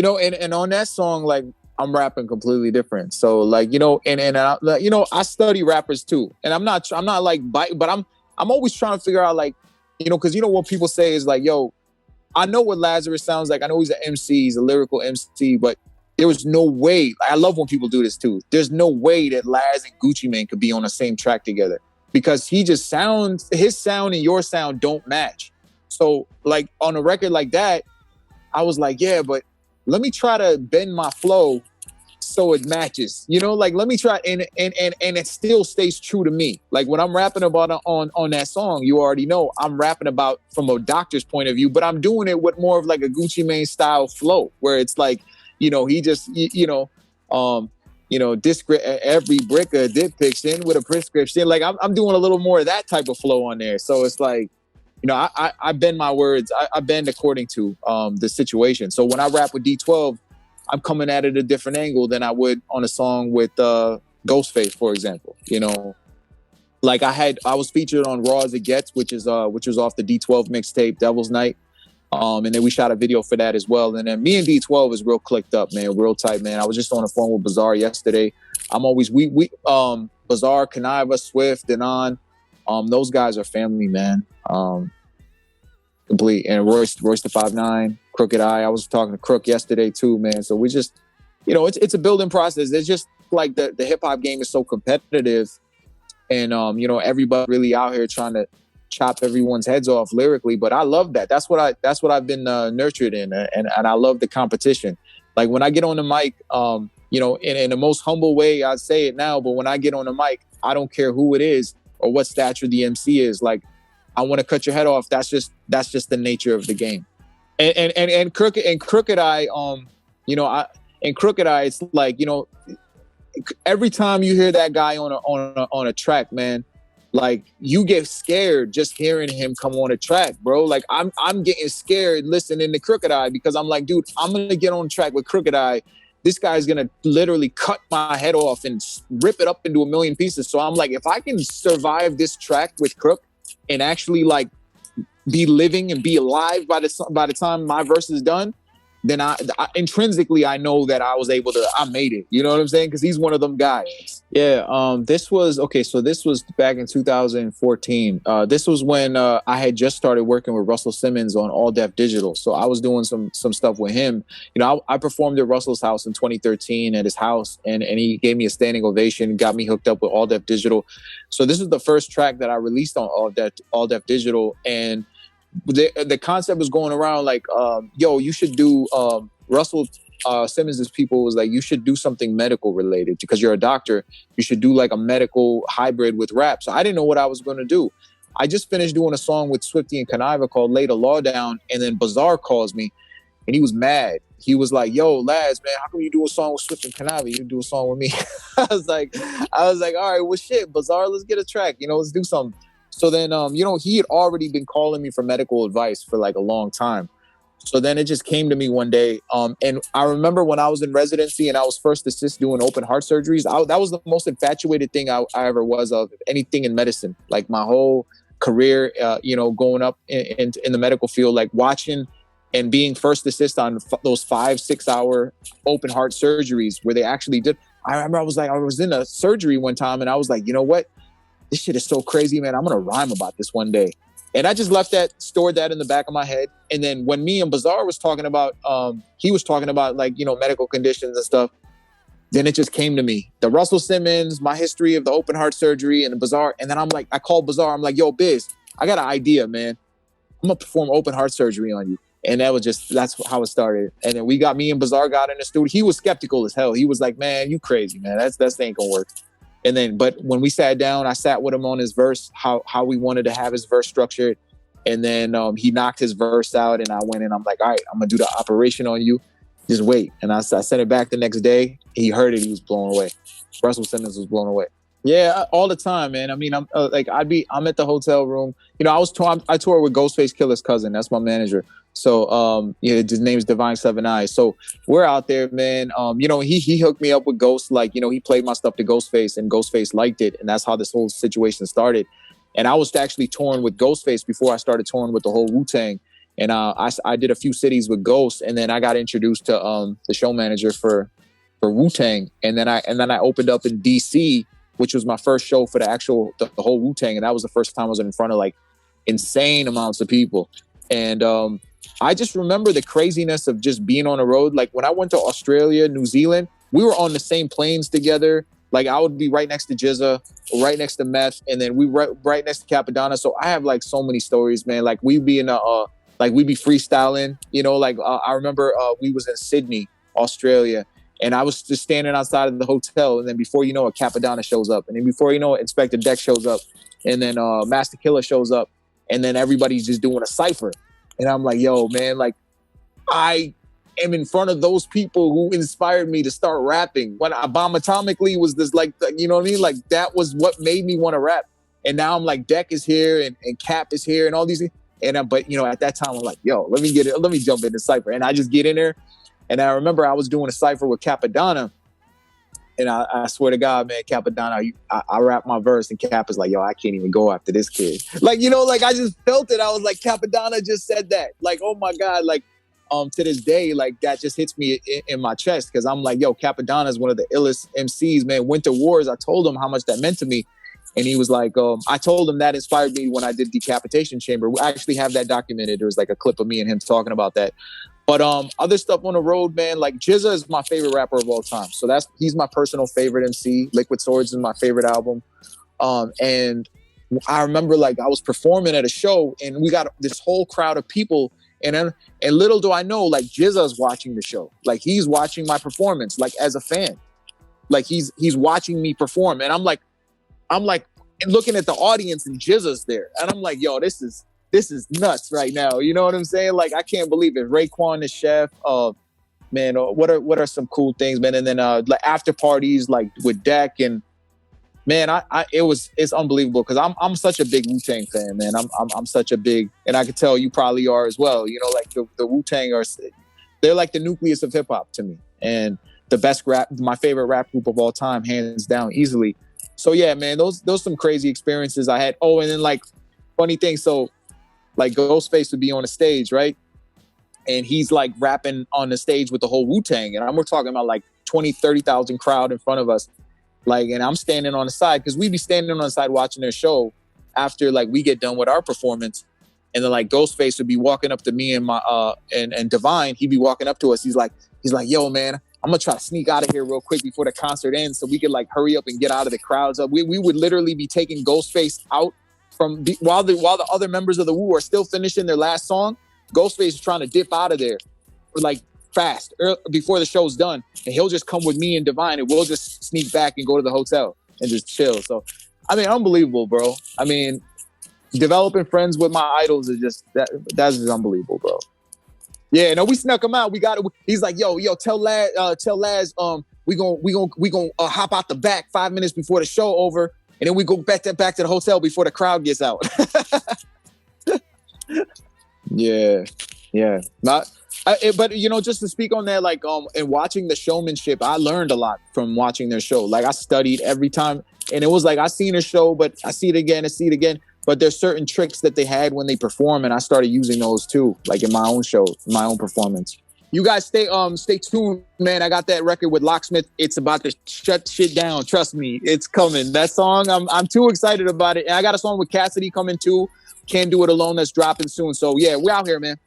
and on that song, like, I'm rapping completely different. So like, I study rappers too, and I'm not like, but I'm always trying to figure out, like, because what people say is like, yo, I know what Lazarus sounds like. I know he's an MC, he's a lyrical MC, but there was no way. I love when people do this too. There's no way that Laz and Gucci Mane could be on the same track together, because his sound and your sound don't match. So like on a record like that, I was like, yeah, but let me try to bend my flow so it matches, like, let me try, and it still stays true to me. Like when I'm rapping about on that song, you already know I'm rapping about from a doctor's point of view, but I'm doing it with more of like a Gucci Mane style flow, where it's like, he just, every brick a dick picks in with a prescription. Like I'm doing a little more of that type of flow on there. So it's like, I bend my words. I bend according to the situation. So when I rap with D12, I'm coming at it a different angle than I would on a song with Ghostface, for example. Like I was featured on Raw as It Gets, which was off the D12 mixtape Devil's Night. And then we shot a video for that as well. And then me and D12 is real clicked up, man, real tight, man. I was just on the phone with Bazaar yesterday. I'm always Bazaar, Kaniva, Swift, Denon. Those guys are family, man. Complete. And Royce the 5'9", Crooked Eye. I was talking to Crook yesterday too, man. So we just, it's a building process. It's just like the hip hop game is so competitive, and everybody really out here trying to chop everyone's heads off lyrically. But I love that. That's what I've been nurtured in, and I love the competition. Like when I get on the mic, in the most humble way, I say it now, but when I get on the mic, I don't care who it is or what stature the MC is. Like, I want to cut your head off. That's just the nature of the game. And Crooked Eye, in Crooked Eye, it's like, every time you hear that guy on a track, man, like you get scared just hearing him come on a track, bro. Like I'm getting scared listening to Crooked Eye, because I'm like, dude, I'm gonna get on track with Crooked Eye. This guy's gonna literally cut my head off and rip it up into a million pieces. So I'm like, if I can survive this track with Crook and actually like be living and be alive by the time my verse is done, then I intrinsically I know that I made it. You know what I'm saying? Because he's one of them guys. Yeah. This was back in 2014. This was when I had just started working with Russell Simmons on All Def Digital. So I was doing some stuff with him. I performed at Russell's house in 2013 at his house, and he gave me a standing ovation, got me hooked up with All Def Digital. So this is the first track that I released on All Def Digital, and the concept was going around like, yo, you should do, Russell Simmons' people was like, you should do something medical related, because you're a doctor. You should do like a medical hybrid with rap. So I didn't know what I was going to do. I just finished doing a song with Swifty and Kaniva called Lay the Law Down. And then Bazaar calls me and he was mad. He was like, yo, Laz, man, how come you do a song with Swift and Kaniva? You do a song with me. I was like, all right, well, shit, Bazaar, let's get a track. Let's do something. So then, he had already been calling me for medical advice for like a long time. So then it just came to me one day. And I remember when I was in residency and I was first assist doing open heart surgeries, that was the most infatuated thing I ever was of anything in medicine. Like my whole career, going up in the medical field, like watching and being first assist on those 5-6 hour open heart surgeries where they actually did. I remember I was in a surgery one time and I was like, you know what? This shit is so crazy, man. I'm going to rhyme about this one day. And I just stored that in the back of my head. And then when me and Bazaar was talking about, he was talking about like, medical conditions and stuff. Then it just came to me. The Russell Simmons, my history of the open heart surgery and the Bazaar. And then I'm like, I called Bazaar. I'm like, yo, Biz, I got an idea, man. I'm going to perform open heart surgery on you. And that's how it started. And then me and Bazaar got in the studio. He was skeptical as hell. He was like, man, you crazy, man. That ain't going to work. And then, but when we sat down, I sat with him on his verse, how we wanted to have his verse structured. And then he knocked his verse out and I went in. I'm like, all right, I'm going to do the operation on you. Just wait. And I sent it back the next day. He heard it. He was blown away. Russell Simmons was blown away. Yeah, all the time, man. I mean, I'm at the hotel room. I tour with Ghostface Killah's cousin. That's my manager. So, his name's Divine Seven Eyes. So we're out there, man. He hooked me up with Ghost. Like, he played my stuff to Ghostface and Ghostface liked it. And that's how this whole situation started. And I was actually touring with Ghostface before I started touring with the whole Wu-Tang. And I did a few cities with Ghost, and then I got introduced to the show manager for Wu-Tang, and then I opened up in DC, which was my first show for the whole Wu-Tang, and that was the first time I was in front of like insane amounts of people. And I just remember the craziness of just being on the road. Like when I went to Australia, New Zealand, we were on the same planes together. Like I would be right next to Jizza, right next to Meth, and then we right next to Capadonna. So I have like so many stories, man. Like we'd be we'd be freestyling, you know, like I remember we was in Sydney, Australia, and I was just standing outside of the hotel, and then before you know it, Capadonna shows up, and then before you know it, Inspector Deck shows up, and then Master Killah shows up, and then everybody's just doing a cypher. And I'm like, yo, man, like I am in front of those people who inspired me to start rapping. When Bomb Atomically was this like, you know what I mean? Like that was what made me want to rap. And now I'm like, Deck is here and Cap is here and all these things. And but you know, at that time I'm like, yo, let me jump in the cypher. And I just get in there. And I remember I was doing a cypher with Capadonna. And I swear to God, man, Capadonna, I rap my verse and Cap is like, yo, I can't even go after this kid. Like, you know, like I just felt it. I was like, Capadonna just said that. Like, oh my God, like to this day, like that just hits me in my chest because I'm like, yo, Capadonna is one of the illest MCs, man. Winter Wars, I told him how much that meant to me. And he was like, I told him that inspired me when I did Decapitation Chamber. We actually have that documented. There was like a clip of me and him talking about that. But other stuff on the road, man, like Jizza is my favorite rapper of all time. So he's my personal favorite MC. Liquid Swords is my favorite album. And I remember like I was performing at a show and we got this whole crowd of people. And little do I know, like Jizza's watching the show. Like he's watching my performance, like as a fan. Like he's watching me perform. And I'm like looking at the audience and Jizza's there. And I'm like, yo, this is nuts right now. You know what I'm saying? Like, I can't believe it. Raekwon, the chef, man, what are some cool things, man? And then like after parties, like with Deck and man, it's unbelievable because I'm such a big Wu-Tang fan, man. I'm such a big, and I could tell you probably are as well. You know, like the Wu-Tang they're like the nucleus of hip hop to me, and the best my favorite rap group of all time, hands down, easily. So yeah, man, those some crazy experiences I had. Oh, and then like funny thing, so like Ghostface would be on the stage, right? And he's like rapping on the stage with the whole Wu-Tang, and we're talking about like 20, 30,000 crowd in front of us. Like, and I'm standing on the side because we'd be standing on the side watching their show after like we get done with our performance. And then like Ghostface would be walking up to me and my and Divine, he'd be walking up to us. He's like, yo, man, I'm gonna try to sneak out of here real quick before the concert ends so we could like hurry up and get out of the crowds. We would literally be taking Ghostface out from while the other members of the Wu are still finishing their last song. Ghostface is trying to dip out of there like fast before the show's done, and he'll just come with me and Divine, and we'll just sneak back and go to the hotel and just chill. So, I mean, unbelievable, bro. I mean, developing friends with my idols is just that's just unbelievable, bro. Yeah, no, we snuck him out. We got it. He's like, yo, tell Laz, we gonna hop out the back 5 minutes before the show over, and then we go back to the hotel before the crowd gets out. Yeah. But you know, just to speak on that, like and watching the showmanship, I learned a lot from watching their show. Like I studied every time, and it was like I seen a show, but I see it again. But there's certain tricks that they had when they perform, and I started using those too, like in my own show, my own performance. You guys stay tuned, man. I got that record with Locksmith. It's about to shut shit down. Trust me, it's coming. That song, I'm too excited about it. And I got a song with Cassidy coming too. Can't Do It Alone that's dropping soon. So yeah, we're out here, man.